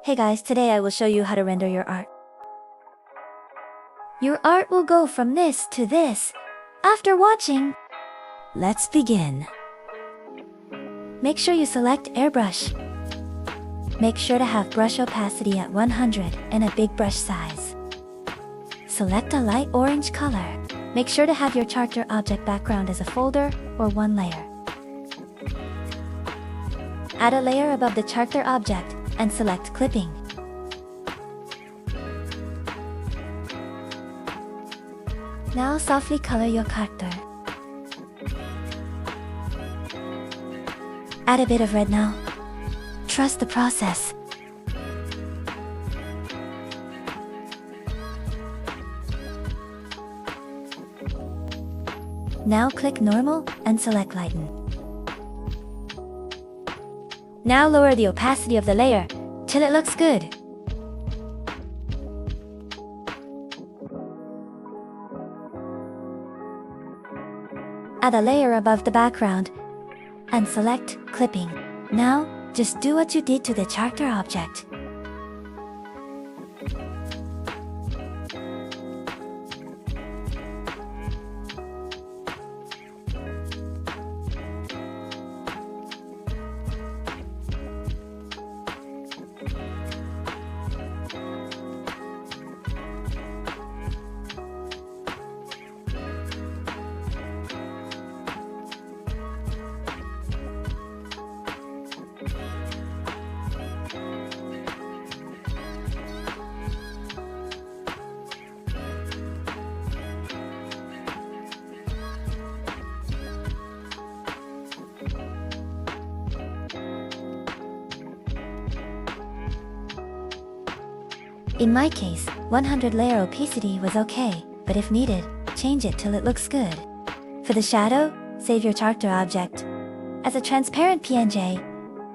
Hey guys, today I will show you how to render your art. Your art will go from this to this. After watching, let's begin. Make sure you select airbrush. Make sure to have brush opacity at 100 and a big brush size. Select a light orange color. Make sure to have your character object background as a folder or one layer. Add a layer above the character object and select clipping. Now softly color your character. Add a bit of red now. Trust the process. Now click normal and select lighten. Now lower the opacity of the layer till it looks good. Add a layer above the background and select clipping. Now, just do what you did to the character object. In my case, 100 layer opacity was okay, but if needed, change it till it looks good. For the shadow, save your character object as a transparent PNG,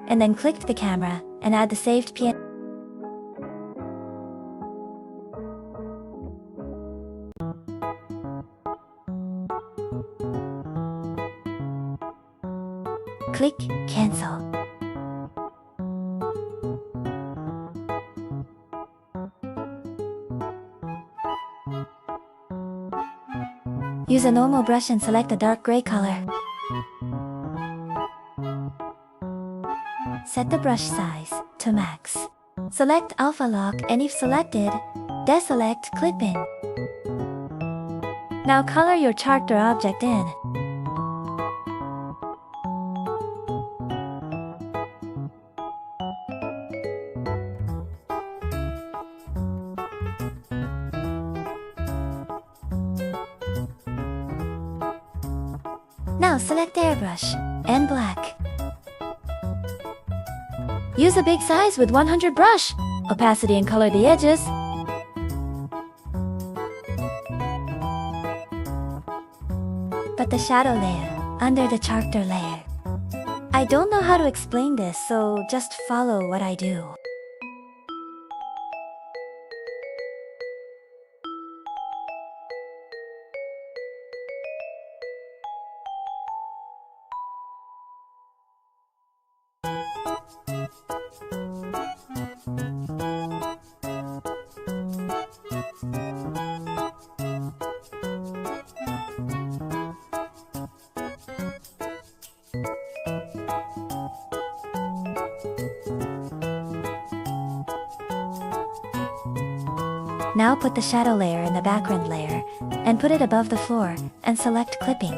and then click the camera and add the saved PNG. Click cancel. Use a normal brush and select a dark gray color. Set the brush size to max. Select alpha lock and if selected, deselect clip in. Now color your character object in. Now select airbrush and black. Use a big size with 100 brush, opacity and color the edges. Put the shadow layer under the character layer. I don't know how to explain this, so just follow what I do. Now put the shadow layer in the background layer and put it above the floor and select clipping.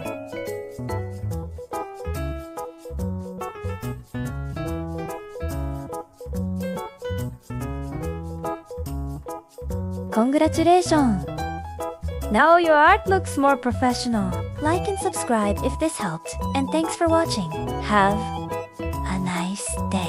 Congratulations! Now your art looks more professional. Like and subscribe if this helped, and thanks for watching. Have a nice day.